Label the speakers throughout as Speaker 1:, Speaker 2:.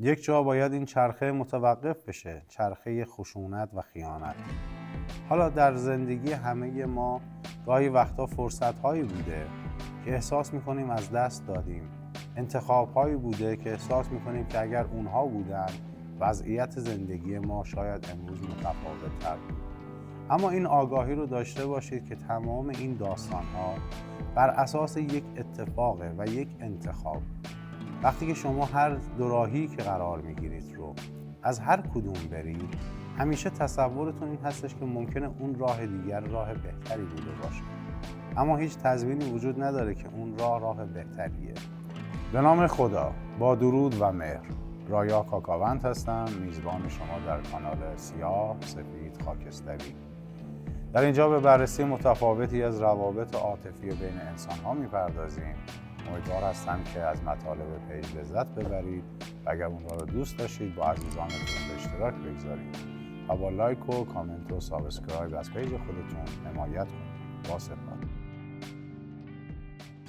Speaker 1: یک جا باید این چرخه متوقف بشه، چرخه خشونت و خیانت. حالا در زندگی همه ما گاهی وقتا فرصت‌هایی بوده که احساس می‌کنیم از دست دادیم، انتخاب‌هایی بوده که احساس می‌کنیم که اگر اونها بودن وضعیت زندگی ما شاید امروز متفاوت‌تر بود. اما این آگاهی رو داشته باشید که تمام این داستان‌ها بر اساس یک اتفاقه و یک انتخاب. وقتی که شما هر دوراهی که قرار میگیرید رو از هر کدوم برید، همیشه تصورتون این هستش که ممکنه اون راه دیگر راه بهتری بوده باشه، اما هیچ تضمینی وجود نداره که اون راه بهتریه. به نام خدا، با درود و مهر، رایا کاکاوند هستم، میزبان شما در کانال سیاه سفید خاکستری. در اینجا به بررسی متفاوتی از روابط عاطفی بین انسان‌ها می‌پردازیم. امیدوار هستم که از مطالب پیج لذت ببرید و اگر اونها رو دوست داشتید با عزیزانتون به اشتراک بگذارید و با لایک و کامنت و سابسکرایب از پیج خودتون حمایت کنید. با سپاس.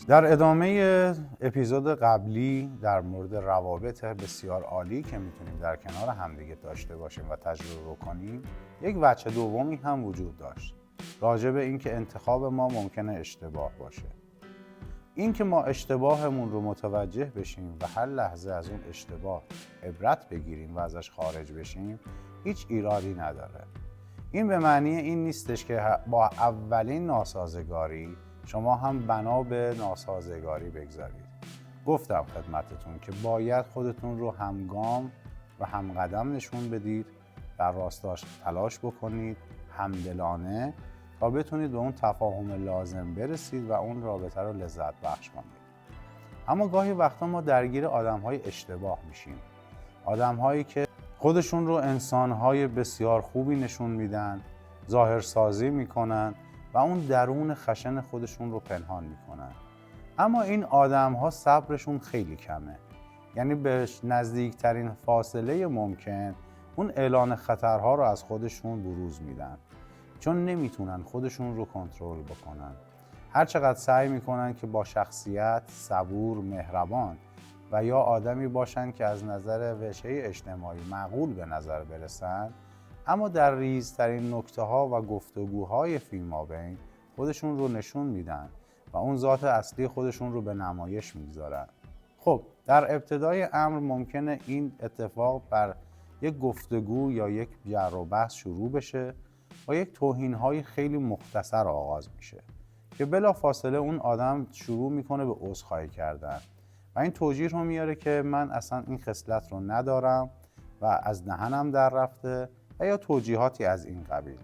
Speaker 1: در ادامه اپیزود قبلی در مورد روابط بسیار عالی که میتونیم در کنار همدیگه داشته باشیم و تجربه کنیم، یک وجه دومی هم وجود داشت، راجع به اینکه انتخاب ما ممکنه اشتباه باشه. این که ما اشتباهمون رو متوجه بشیم و هر لحظه از اون اشتباه عبرت بگیریم و ازش خارج بشیم هیچ ایرادی نداره. این به معنی این نیستش که با اولین ناسازگاری شما هم بنا به ناسازگاری بگذارید. گفتم خدمتتون که باید خودتون رو همگام و همقدم نشون بدید، در راستاش تلاش بکنید، همدلانه، تا بتونید به اون تفاهم لازم برسید و اون رابطه رو لذت بخش کنید. اما گاهی وقتا ما درگیر آدم‌های اشتباه میشیم. آدم‌هایی که خودشون رو انسان‌های بسیار خوبی نشون میدن، ظاهرسازی میکنن و اون درون خشن خودشون رو پنهان میکنن. اما این آدم‌ها صبرشون خیلی کمه. یعنی به نزدیکترین فاصله ممکن اون اعلان خطرها رو از خودشون بروز میدن، چون نمیتونن خودشون رو کنترل بکنن. هر چقدر سعی میکنن که با شخصیت صبور، مهربان و یا آدمی باشن که از نظر وجهه اجتماعی معقول به نظر برسن، اما در ریزترین نکته ها و گفتگوهای فیمابین خودشون رو نشون میدن و اون ذات اصلی خودشون رو به نمایش میگذارن. خب در ابتدای امر ممکنه این اتفاق بر یک گفتگو یا یک جر و بحث شروع بشه و یک توهین‌های خیلی مختصر آغاز میشه که بلافاصله اون آدم شروع میکنه به عذرخواهی کردن و این توجیه رو میاره که من اصلا این خصلت رو ندارم و از دهنم در رفته و یا توجیهاتی از این قبیل.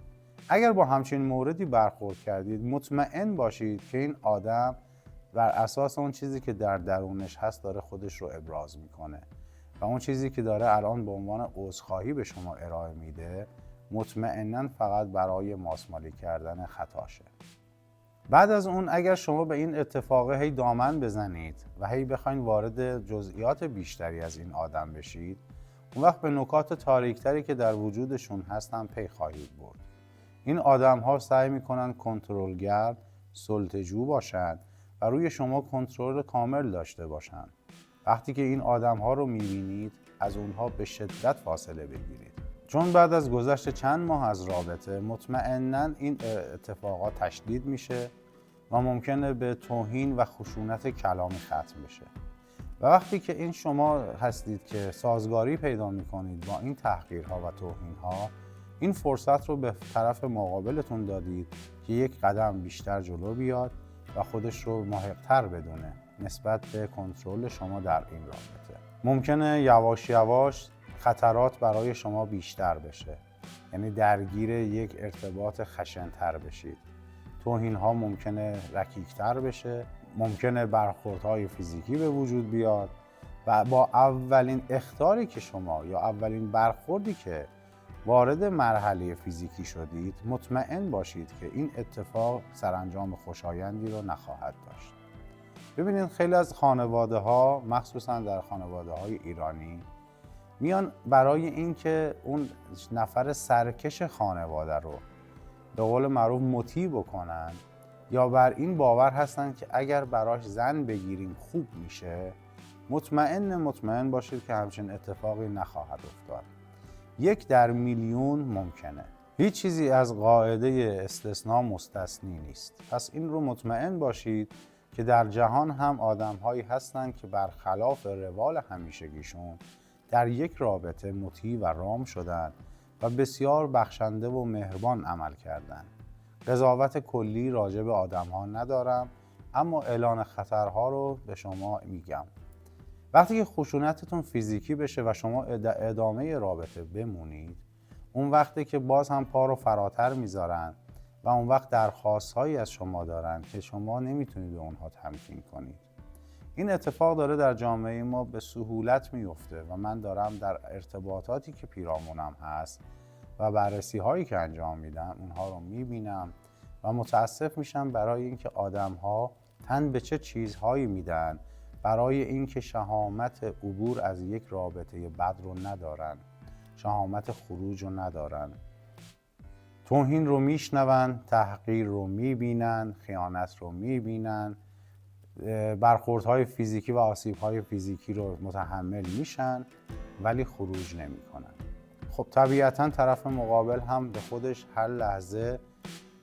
Speaker 1: اگر با همچین موردی برخورد کردید، مطمئن باشید که این آدم بر اساس اون چیزی که در درونش هست داره خودش رو ابراز میکنه و اون چیزی که داره الان به عنوان عذرخواهی به شما ارائه میده مطمئناً فقط برای ماسمالی کردن خطاشه. بعد از اون اگر شما به این اتفاقه هی دامن بزنید و هی بخواید وارد جزئیات بیشتری از این آدم بشید، اون وقت به نکات تاریکتری که در وجودشون هستن پی خواهید برد. این آدم ها سعی میکنن کنترلگر، سلطه‌جو باشند و روی شما کنترل کامل داشته باشند. وقتی که این آدم ها رو میبینید از اونها به شدت فاصله بگیرید، چون بعد از گذشت چند ماه از رابطه مطمئناً این اتفاقات تشدید میشه و ممکنه به توهین و خشونت کلامی ختم بشه. و وقتی که این شما هستید که سازگاری پیدا میکنید با این تحقیرها و توهینها، این فرصت رو به طرف مقابلتون دادید که یک قدم بیشتر جلو بیاد و خودش رو محق‌تر بدونه نسبت به کنترل شما در این رابطه. ممکنه یواش یواش خطرات برای شما بیشتر بشه، یعنی درگیر یک ارتباط خشن‌تر بشید. توهین‌ها ممکنه رکیک‌تر بشه، ممکنه برخوردهای فیزیکی به وجود بیاد و با اولین اخطاری که شما یا اولین برخوردی که وارد مرحله فیزیکی شدید، مطمئن باشید که این اتفاق سرانجام خوشایندی رو نخواهد داشت. ببینید خیلی از خانواده‌ها، مخصوصا در خانواده‌های ایرانی، میان برای اینکه اون نفر سرکش خانواده رو به قول معروف مطیع بکنن یا بر این باور هستن که اگر براش زن بگیریم خوب میشه، مطمئن باشید که همچین اتفاقی نخواهد افتاد. 1 در میلیون ممکنه. هیچ چیزی از قاعده استثناء مستثنی نیست. پس این رو مطمئن باشید که در جهان هم آدم‌هایی هستند که برخلاف روال همیشگیشون در یک رابطه مطیع و رام شدن و بسیار بخشنده و مهربان عمل کردند. قضاوت کلی راجع به آدم‌ها ندارم، اما اعلان خطرها رو به شما میگم. وقتی که خشونتتون فیزیکی بشه و شما ادامه رابطه بمونید، اون وقتی که باز هم پا رو فراتر میذارن و اون وقت درخواست‌هایی از شما دارن که شما نمیتونید به اونها تمکین کنید. این اتفاق داره در جامعه ما به سهولت میفته و من دارم در ارتباطاتی که پیرامونم هست و بررسی هایی که انجام میدم اونها رو میبینم و متاسف میشم برای اینکه آدم‌ها تن به چه چیزهایی میدن برای اینکه شهامت عبور از یک رابطه بد رو ندارن، شهامت خروج رو ندارن. توهین رو میشنون، تحقیر رو میبینن، خیانت رو میبینن، برخوردهای فیزیکی و آسیب‌های فیزیکی رو متحمل میشن ولی خروج نمیکنن. خب طبیعتاً طرف مقابل هم به خودش هر لحظه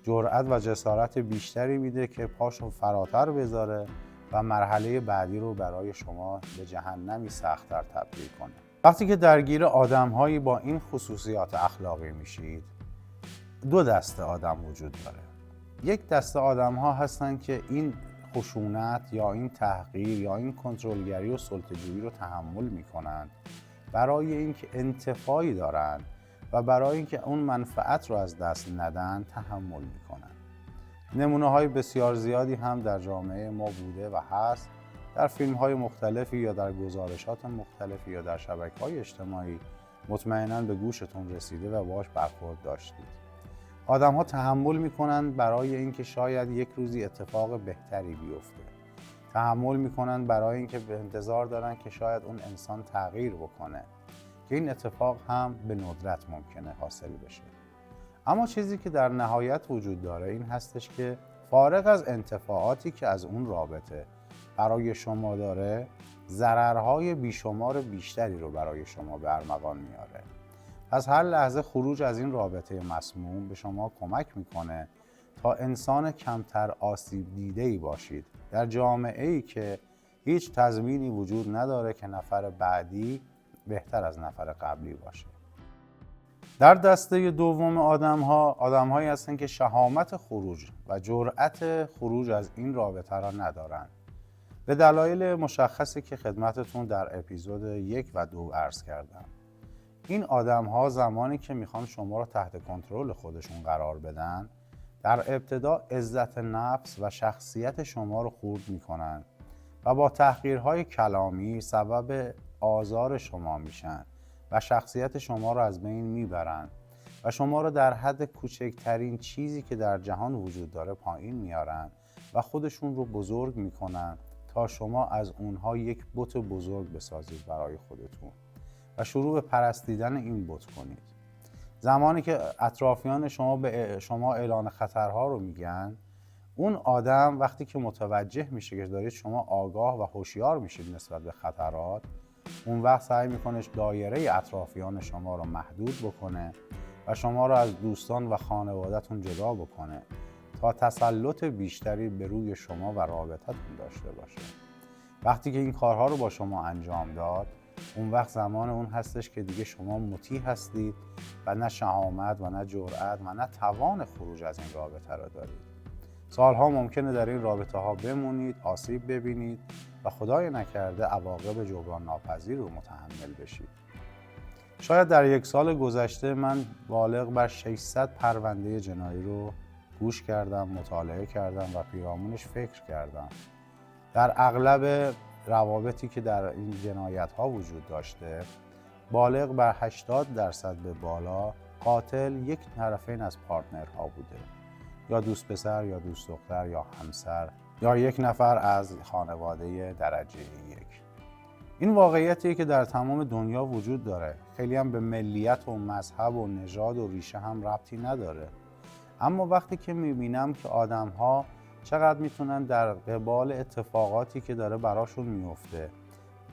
Speaker 1: جرأت و جسارت بیشتری میده که پاشو فراتر بذاره و مرحله بعدی رو برای شما به جهنمی سخت‌تر تبدیل کنه. وقتی که درگیر آدم‌هایی با این خصوصیات اخلاقی میشید، 2 دسته آدم وجود داره. یک دسته آدم‌ها هستن که این خشونت یا این تحقیر یا این کنترلگری و سلطه‌جویی رو تحمل میکنن برای اینکه انتفاعی دارن و برای اینکه اون منفعت رو از دست ندن تحمل میکنن. نمونه‌های بسیار زیادی هم در جامعه ما بوده و هست. در فیلم‌های مختلفی یا در گزارشات مختلفی یا در شبکه‌های اجتماعی مطمئناً به گوشتون رسیده و باهاش برخورد داشتید. آدم‌ها تحمل میکنن برای اینکه شاید یک روزی اتفاق بهتری بیفته. تحمل میکنن برای اینکه به انتظار دارن که شاید اون انسان تغییر بکنه که این اتفاق هم به ندرت ممکنه حاصل بشه. اما چیزی که در نهایت وجود داره این هستش که فارغ از انتفاعاتی که از اون رابطه برای شما داره، ضررهای بیشمار بیشتری رو برای شما به ارمغان میاره. پس هر لحظه خروج از این رابطه مسموم به شما کمک میکنه تا انسان کمتر آسیب دیده‌ای باشید در جامعه‌ای که هیچ تضمینی وجود نداره که نفر بعدی بهتر از نفر قبلی باشه. در دسته دوم آدم‌هایی هستن که شهامت خروج و جرأت خروج از این رابطه را ندارن. به دلایل مشخصی که خدمتتون در اپیزود 1 و 2 عرض کردم. این آدم‌ها زمانی که میخوان شما رو تحت کنترل خودشون قرار بدن، در ابتدا عزت نفس و شخصیت شما رو خرد میکنن و با تحقیرهای کلامی سبب آزار شما میشن و شخصیت شما رو از بین میبرن و شما رو در حد کوچکترین چیزی که در جهان وجود داره پایین میارن و خودشون رو بزرگ میکنن تا شما از اونها یک بت بزرگ بسازید برای خودتون و شروع به پرستیدن این بت کنید. زمانی که اطرافیان شما به شما اعلان خطرها رو میگن، اون آدم وقتی که متوجه میشه که دارید شما آگاه و هوشیار میشید نسبت به خطرات، اون وقت سعی میکنه دایره اطرافیان شما رو محدود بکنه و شما رو از دوستان و خانواده‌تون جدا بکنه تا تسلط بیشتری به روی شما و رابطتون داشته باشه. وقتی که این کارها رو با شما انجام داد، اون وقت زمان اون هستش که دیگه شما مطیع هستید و نه شهامت و نه جرأت و نه توان خروج از این رابطه رو دارید. سالها ممکنه در این رابطه ها بمونید، آسیب ببینید و خدای نکرده عواقب جبران ناپذیر رو متحمل بشید. شاید در 1 سال گذشته من بالغ بر 600 پرونده جنایی رو گوش کردم، مطالعه کردم و پیرامونش فکر کردم. در اغلب روابطی که در این جنایت ها وجود داشته، بالغ بر 80% به بالا قاتل یک طرفین از پارتنرها بوده، یا دوست پسر یا دوست دختر یا همسر یا یک نفر از خانواده درجه 1. این واقعیتیه که در تمام دنیا وجود داره. خیلی هم به ملیت و مذهب و نژاد و ریشه هم ربطی نداره. اما وقتی که میبینم که آدم‌ها چقدر میتونن در قبال اتفاقاتی که داره براشون میفته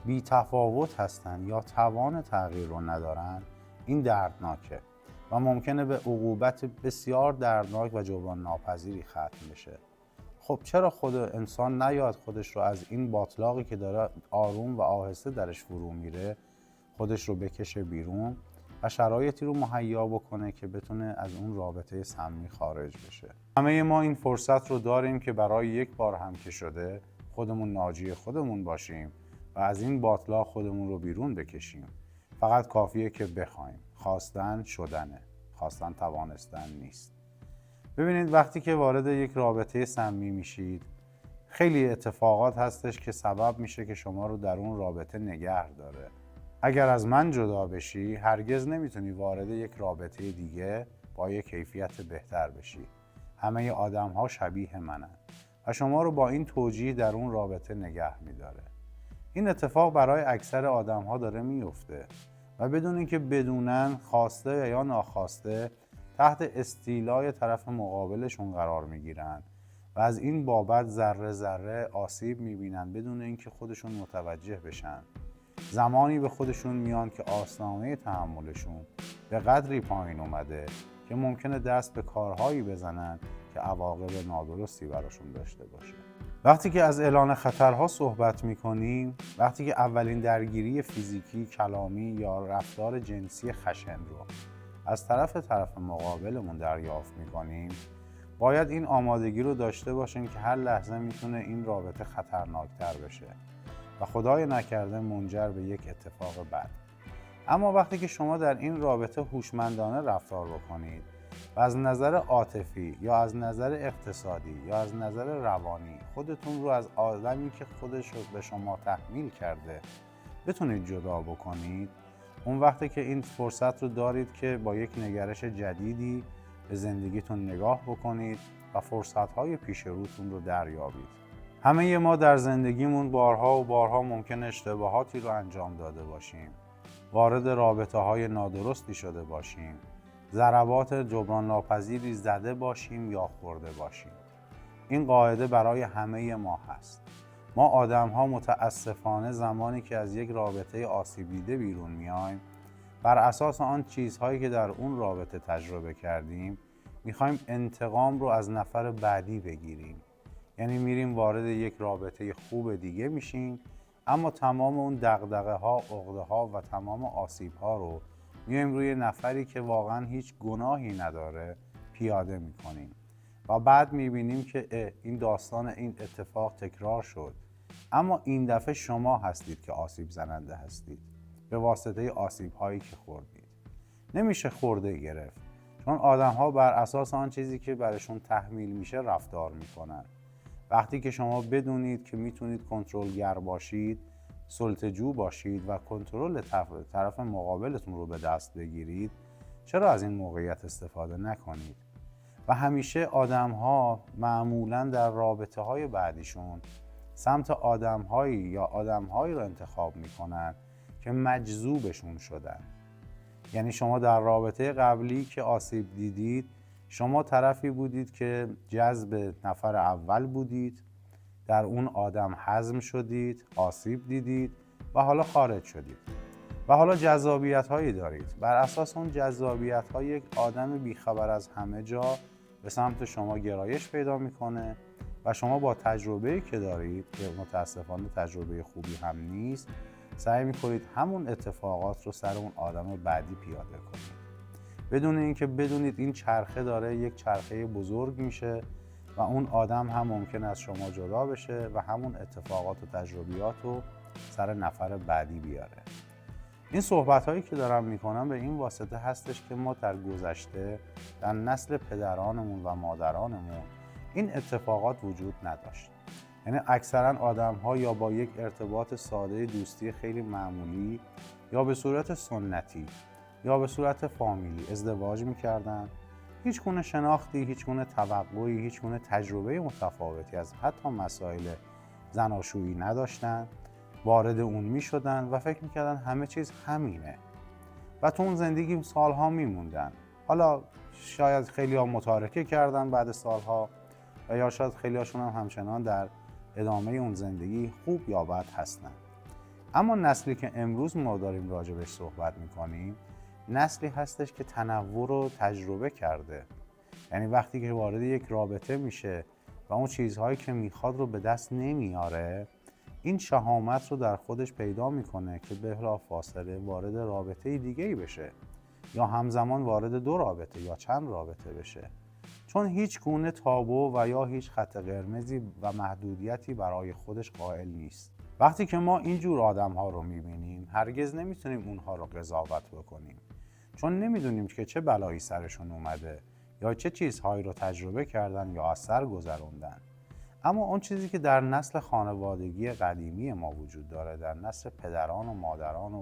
Speaker 1: بی تفاوت هستن یا توان تغییر رو ندارن، این دردناکه و ممکنه به عقوبت بسیار دردناک و جبران ناپذیری ختم بشه. خب چرا خود انسان نیاد خودش رو از این باطلاقی که داره آروم و آهسته درش فرو میره خودش رو بکشه بیرون و شرایطی رو مهیا بکنه که بتونه از اون رابطه سمی خارج بشه. همه ما این فرصت رو داریم که برای یک بار هم که شده خودمون ناجی خودمون باشیم و از این باطلاق خودمون رو بیرون بکشیم. فقط کافیه که بخوایم. خواستن شدنه، خواستن توانستن نیست. ببینید وقتی که وارد یک رابطه سمی میشید خیلی اتفاقات هستش که سبب میشه که شما رو در اون رابطه نگه داره. اگر از من جدا بشی هرگز نمیتونی وارد یک رابطه دیگه با یک کیفیت بهتر بشی. همه آدم ها شبیه منن و شما رو با این توجیه در اون رابطه نگه میداره. این اتفاق برای اکثر آدم ها داره میفته و بدون اینکه بدونن خواسته یا ناخواسته تحت استیلای طرف مقابلشون قرار میگیرن و از این بابت ذره ذره آسیب میبینن بدون اینکه خودشون متوجه بشن. زمانی به خودشون میان که آستانه تحملشون به قدری پایین اومده که ممکنه دست به کارهایی بزنن که عواقب نادرستی براشون داشته باشه. وقتی که از اعلان خطرها صحبت میکنیم، وقتی که اولین درگیری فیزیکی، کلامی یا رفتار جنسی خشن رو از طرف مقابلمون دریافت میکنیم، باید این آمادگی رو داشته باشیم که هر لحظه میتونه این رابطه خطرناکتر بشه و خدای نکرده منجر به یک اتفاق بد. اما وقتی که شما در این رابطه هوشمندانه رفتار بکنید و از نظر عاطفی یا از نظر اقتصادی یا از نظر روانی خودتون رو از آدمی که خودش رو به شما تحمیل کرده بتونید جدا بکنید، اون وقتی که این فرصت رو دارید که با یک نگرش جدیدی به زندگیتون نگاه بکنید و فرصت‌های پیش روتون رو دریابید. همه ما در زندگیمون بارها و بارها ممکن اشتباهاتی رو انجام داده باشیم، وارد رابطه‌های نادرستی شده باشیم، ضربات جبران ناپذیری زده باشیم یا خورده باشیم. این قاعده برای همه ما هست. ما آدم‌ها متاسفانه زمانی که از یک رابطه آسیب دیده بیرون میایم، بر اساس آن چیزهایی که در اون رابطه تجربه کردیم، میخوایم انتقام رو از نفر بعدی بگیریم. یعنی میریم وارد یک رابطه خوب دیگه میشیم، اما تمام اون دغدغه‌ها، عقده‌ها و تمام آسیب‌ها رو میایم روی نفری که واقعا هیچ گناهی نداره پیاده میکنیم و بعد میبینیم که این داستان، این اتفاق تکرار شد، اما این دفعه شما هستید که آسیب زننده هستید به واسطه آسیب‌هایی که خوردید. نمیشه خورده گرفت، چون آدم‌ها بر اساس آن چیزی که برشون تحمیل میشه رفتار میکنن. وقتی که شما بدونید که میتونید کنترلگر باشید، سلطه‌جو باشید و کنترل طرف مقابلتون رو به دست بگیرید، چرا از این موقعیت استفاده نکنید؟ و همیشه آدم‌ها معمولاً در رابطه‌های بعدیشون سمت آدم‌هایی رو انتخاب میکنن که مجذوبشون شدن. یعنی شما در رابطه قبلی که آسیب دیدید، شما طرفی بودید که جذب نفر اول بودید، در اون آدم هضم شدید، آسیب دیدید و حالا خارج شدید و حالا جذابیت هایی دارید. بر اساس اون جذابیت ها یک آدم بیخبر از همه جا به سمت شما گرایش پیدا میکنه و شما با تجربه‌ای که دارید که متاسفانه تجربه خوبی هم نیست، سعی میکنید همون اتفاقات رو سر اون آدم بعدی پیاده کنید، بدون اینکه بدونید این چرخه داره یک چرخه بزرگ میشه و اون آدم هم ممکن از شما جدا بشه و همون اتفاقات و تجربیات رو سر نفر بعدی بیاره. این صحبت هایی که دارم میکنم به این واسطه هستش که ما در گذشته در نسل پدرانمون و مادرانمون این اتفاقات وجود نداشت. یعنی اکثرا آدم ها یا با یک ارتباط ساده دوستی خیلی معمولی یا به صورت سنتی یا به صورت فامیلی ازدواج میکردن، هیچ گونه شناختی، هیچ گونه توقعی، هیچ گونه تجربه متفاوتی از حتی مسائل زناشویی نداشتن، وارد اون میشدن و فکر میکردن همه چیز همینه و تو اون زندگی سالها میموندن. حالا شاید خیلی ها متارکه کردن بعد سالها و یا شاید خیلی هاشون هم همچنان در ادامه اون زندگی خوب یا بد هستن. اما نسلی که امروز ما داریم راجبش صحبت میکنیم نسلی هستش که تنوع رو تجربه کرده. یعنی وقتی که وارد یک رابطه میشه و اون چیزهایی که میخواد رو به دست نمیاره، این شهامت رو در خودش پیدا میکنه که بلافاصله وارد رابطه دیگه‌ای بشه یا همزمان وارد 2 رابطه یا چند رابطه بشه، چون هیچ گونه تابو و یا هیچ خط قرمزی و محدودیتی برای خودش قائل نیست. وقتی که ما اینجور آدم‌ها رو می‌بینیم هرگز نمیتونیم اونها رو قضاوت بکنیم، چون نمیدونیم که چه بلایی سرشون اومده یا چه چیزهایی رو تجربه کردن یا از سر گذروندن. اما اون چیزی که در نسل خانوادگی قدیمی ما وجود داره، در نسل پدران و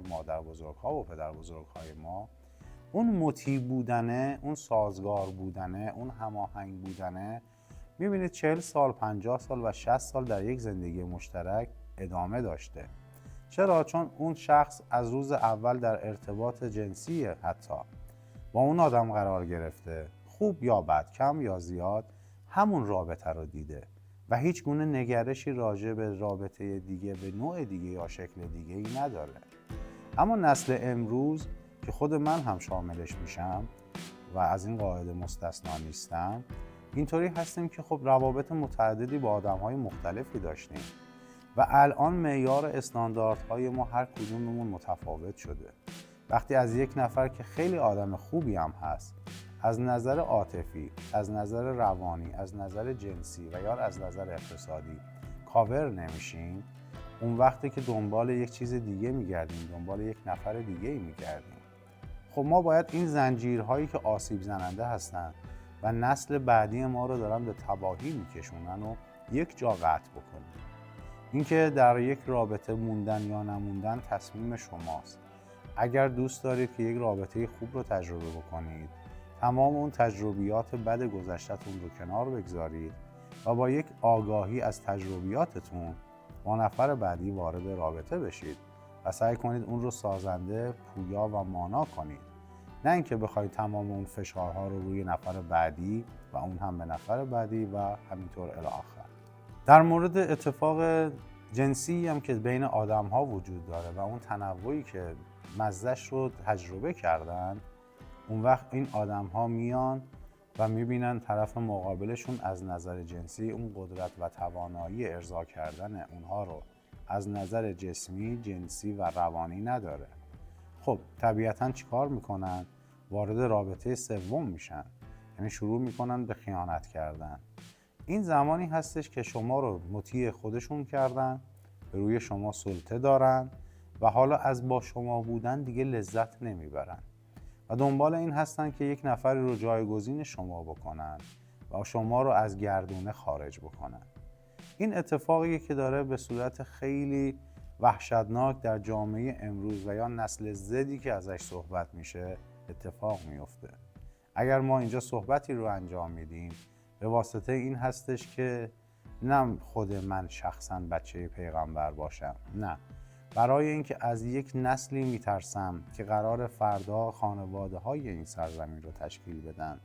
Speaker 1: مادر بزرگ‌ها و پدر بزرگ‌های ما، اون مطیع بودنه، اون سازگار بودنه، اون هماهنگ بودنه، میبینید 40 سال، 50 سال و 60 سال در یک زندگی مشترک ادامه داشته. چرا؟ چون اون شخص از روز اول در ارتباط جنسی حتی با اون آدم قرار گرفته، خوب یا بد، کم یا زیاد، همون رابطه رو دیده و هیچ گونه نگرشی راجع به رابطه دیگه، به نوع دیگه یا شکل دیگه ای نداره. اما نسل امروز که خود من هم شاملش میشم و از این قاعده مستثنا نیستم، اینطوری هستیم که خب روابط متعددی با آدم‌های مختلفی داشتیم و الان معیار استانداردهای ما هر کدوممون متفاوت شده. وقتی از یک نفر که خیلی آدم خوبی هم هست، از نظر عاطفی، از نظر روانی، از نظر جنسی و یا از نظر اقتصادی کاور نمیشیم، اون وقتی که دنبال یک چیز دیگه میگردیم، دنبال یک نفر دیگه میگردیم. خب ما باید این زنجیرهایی که آسیب زننده هستن و نسل بعدی ما رو دارن به تباهی میکشونن و یک جا قطع بکنیم. اینکه در یک رابطه موندن یا نموندن تصمیم شماست. اگر دوست دارید که یک رابطه خوب رو تجربه بکنید، تمام اون تجربیات بد گذشته‌تون رو کنار بگذارید و با یک آگاهی از تجربیاتتون با نفر بعدی وارد رابطه بشید و سعی کنید اون رو سازنده، پویا و مانا کنید. نه اینکه بخواید تمام اون فشارها رو روی نفر بعدی و اون هم به نفر بعدی و همینطور الی آخر. در مورد اتفاق جنسی هم که بین آدم‌ها وجود داره و اون تنوعی که مزه‌اش رو تجربه کردن، اون وقت این آدم‌ها میان و میبینن طرف مقابلشون از نظر جنسی اون قدرت و توانایی ارضا کردن اونها رو از نظر جسمی، جنسی و روانی نداره. خب طبیعتاً چیکار میکنن؟ وارد رابطه سوم میشن، یعنی شروع میکنن به خیانت کردن. این زمانی هستش که شما رو مطیع خودشون کردن، به روی شما سلطه دارن و حالا از با شما بودن دیگه لذت نمیبرن و دنبال این هستن که یک نفری رو جایگزین شما بکنن و شما رو از گردونه خارج بکنن. این اتفاقیه که داره به صورت خیلی وحشتناک در جامعه امروز و یا نسل زدی که ازش صحبت میشه اتفاق میفته. اگر ما اینجا صحبتی رو انجام میدیم به واسطه این هستش که نه خود من شخصا بچه پیغمبر باشم، نه، برای اینکه از یک نسلی میترسم که قرار فردا خانواده های این سرزمین رو تشکیل بدن،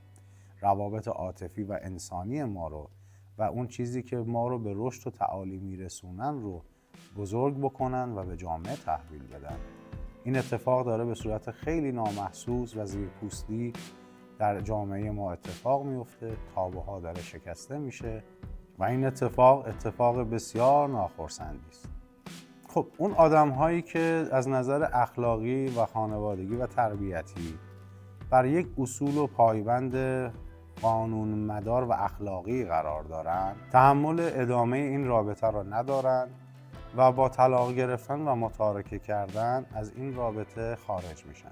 Speaker 1: روابط عاطفی و انسانی ما رو و اون چیزی که ما رو به رشد و تعالی میرسونن رو بزرگ بکنن و به جامعه تحویل بدن. این اتفاق داره به صورت خیلی نامحسوس و زیرپوستی در جامعه ما اتفاق میفته، تابوها داره شکسته میشه و این اتفاق بسیار ناخرسندی است. خب اون آدم هایی که از نظر اخلاقی و خانوادگی و تربیتی بر یک اصول و پایبند قانون مدار و اخلاقی قرار دارن، تحمل ادامه این رابطه را ندارن و با طلاق گرفتن و متارکه کردن از این رابطه خارج میشن.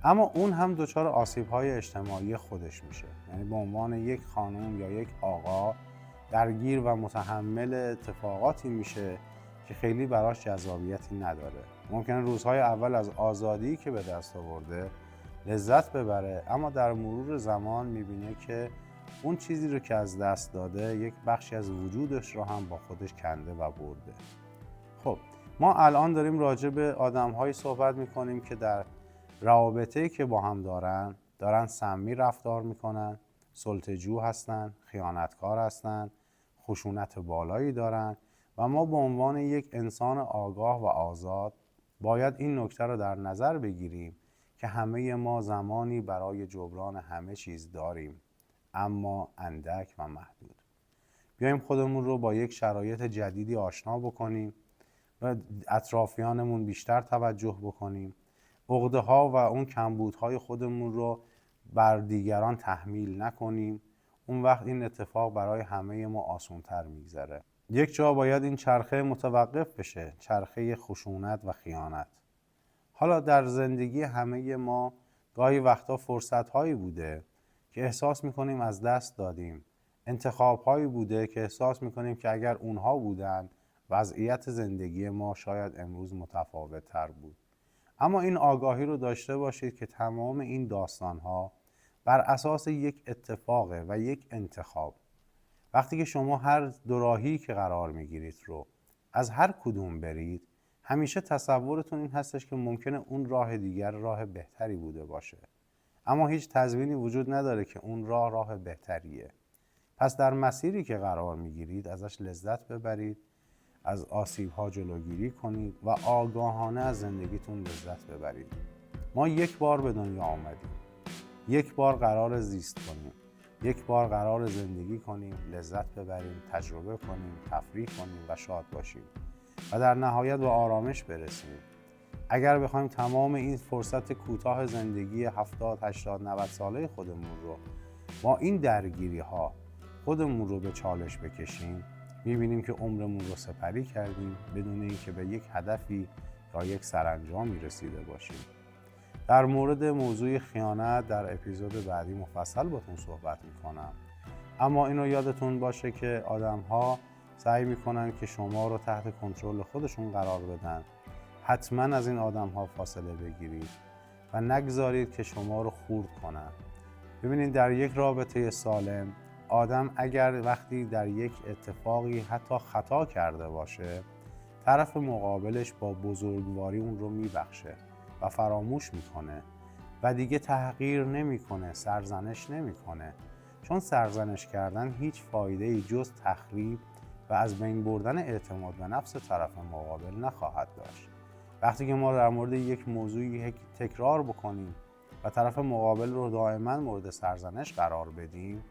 Speaker 1: اما اون هم دچار آسیب‌های اجتماعی خودش میشه، یعنی به عنوان یک خانم یا یک آقا درگیر و متحمل اتفاقاتی میشه که خیلی براش جذابیتی نداره. ممکنه روزهای اول از آزادی که به دست آورده لذت ببره، اما در مرور زمان میبینه که اون چیزی رو که از دست داده یک بخشی از وجودش رو هم با خودش کنده و برده. خب ما الان داریم راجع به آدم‌هایی صحبت میکنیم که در روابطه‌ای که با هم دارن سمی رفتار میکنن، سلطه‌جو هستن، خیانتکار هستن، خشونت بالایی دارن و ما به عنوان یک انسان آگاه و آزاد باید این نکته را در نظر بگیریم که همه ما زمانی برای جبران همه چیز داریم، اما اندک و محدود. بیایم خودمون رو با یک شرایط جدیدی آشنا بکنیم و اطرافیانمون بیشتر توجه بکنیم، عقده ها و اون کمبودهای خودمون رو بر دیگران تحمیل نکنیم. اون وقت این اتفاق برای همه ما آسان‌تر میگذره. یک جا باید این چرخه متوقف بشه، چرخه خشونت و خیانت. حالا در زندگی همه ما گاهی وقتا فرصت‌هایی بوده که احساس می‌کنیم از دست دادیم، انتخاب‌هایی بوده که احساس می‌کنیم که اگر اونها بودن وضعیت زندگی ما شاید امروز متفاوت‌تر بود. اما این آگاهی رو داشته باشید که تمام این داستان‌ها بر اساس یک اتفاقه و یک انتخاب. وقتی که شما هر دو راهی که قرار میگیرید رو از هر کدوم برید، همیشه تصورتون این هستش که ممکنه اون راه دیگر راه بهتری بوده باشه، اما هیچ تضمینی وجود نداره که اون راه بهتریه. پس در مسیری که قرار میگیرید ازش لذت ببرید، از آسیب‌ها جلوگیری کنید و آگاهانه از زندگیتون لذت ببرید. ما یک بار به دنیا آمدیم، یک بار قرار زیست کنیم، یک بار قرار زندگی کنیم، لذت ببریم، تجربه کنیم، تفریح کنیم و شاد باشیم و در نهایت به آرامش برسیم. اگر بخوایم تمام این فرصت کوتاه زندگی 70 80 90 ساله خودمون رو با این درگیری ها خودمون رو به چالش بکشیم، میبینیم که عمرمون رو سپری کردیم بدون اینکه به یک هدفی یا یک سرانجامی رسیده باشیم. در مورد موضوع خیانت در اپیزود بعدی مفصل باتون صحبت میکنم، اما اینو یادتون باشه که آدم‌ها سعی میکنن که شما رو تحت کنترل خودشون قرار بدن. حتما از این آدم‌ها فاصله بگیرید و نگذارید که شما رو خورد کنن. ببینید در یک رابطه سالم، آدم اگر وقتی در یک اتفاقی حتی خطا کرده باشه، طرف مقابلش با بزرگواری اون رو میبخشه و فراموش میکنه و دیگه تحقیر نمیکنه، سرزنش نمیکنه، چون سرزنش کردن هیچ فایده‌ای جز تخریب و از بین بردن اعتماد به نفس طرف مقابل نخواهد داشت. وقتی که ما در مورد یک موضوعی تکرار بکنیم و طرف مقابل رو دائما مورد سرزنش قرار بدیم،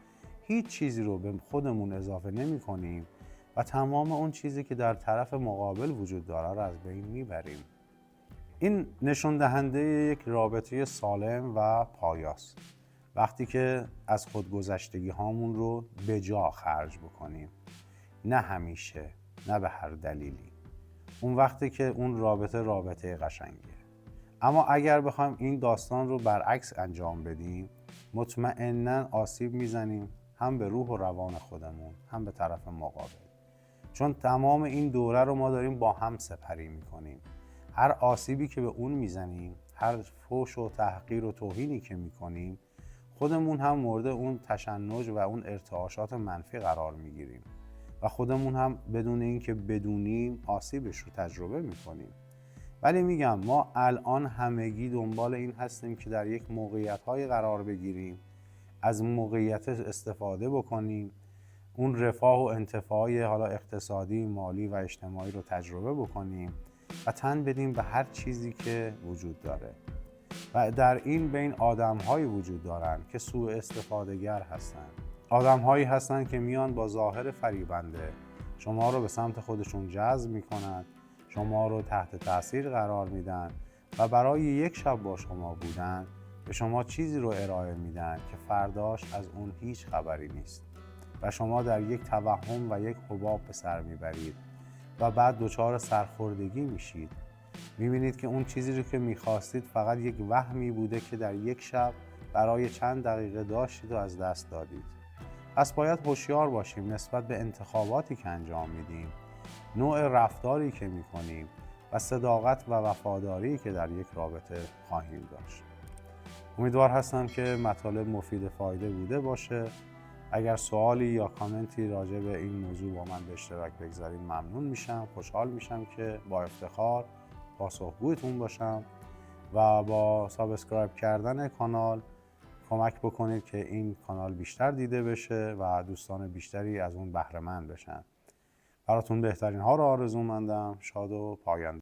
Speaker 1: هیچ چیزی رو به خودمون اضافه نمی کنیم و تمام اون چیزی که در طرف مقابل وجود داره رو از بین میبریم. این نشون دهنده یک رابطه سالم و پایاست. وقتی که از خودگذشتگی هامون رو به جا خرج بکنیم، نه همیشه، نه به هر دلیلی، اون وقتی که اون رابطه قشنگه. اما اگر بخوایم این داستان رو برعکس انجام بدیم، مطمئناً آسیب میزنیم هم به روح و روان خودمون هم به طرف مقابل، چون تمام این دوره رو ما داریم با هم سپری میکنیم. هر آسیبی که به اون میزنیم، هر فحش و تحقیر و توهینی که میکنیم، خودمون هم مورد اون تشنج و اون ارتعاشات منفی قرار میگیریم و خودمون هم بدون اینکه بدونیم آسیبش رو تجربه میکنیم. ولی میگم ما الان همگی دنبال این هستیم که در یک موقعیت‌های قرار بگیریم، از موقعیت استفاده بکنیم، اون رفاه و انتفاع حالا اقتصادی، مالی و اجتماعی رو تجربه بکنیم و تن بدیم به هر چیزی که وجود داره. و در این بین آدم‌هایی وجود دارن که سوء استفاده‌گر هستن. آدم‌هایی هستن که میان با ظاهر فریبنده شما رو به سمت خودشون جذب میکنن، شما رو تحت تاثیر قرار میدن و برای یک شب با شما بودن به شما چیزی رو ارائه میدن که فرداش از اون هیچ خبری نیست و شما در یک توهم و یک حباب به سر میبرید و بعد دچار سرخوردگی میشید. میبینید که اون چیزی رو که میخواستید فقط یک وهمی بوده که در یک شب برای چند دقیقه داشتید و از دست دادید. پس باید هوشیار باشیم نسبت به انتخاباتی که انجام میدیم، نوع رفتاری که میکنیم و صداقت و وفاداری که در یک رابطه خواهیم داشت. امیدوار هستم که مطالب مفید فایده بوده باشه. اگر سوالی یا کامنتی راجع به این موضوع با من به اشتراک بگذارید ممنون میشم. خوشحال میشم که با افتخار پاسخگویتون باشم و با سابسکرایب کردن کانال کمک بکنید که این کانال بیشتر دیده بشه و دوستان بیشتری از اون بهره مند بشن. براتون بهترین ها رو آرزو مندم. شاد و پاینده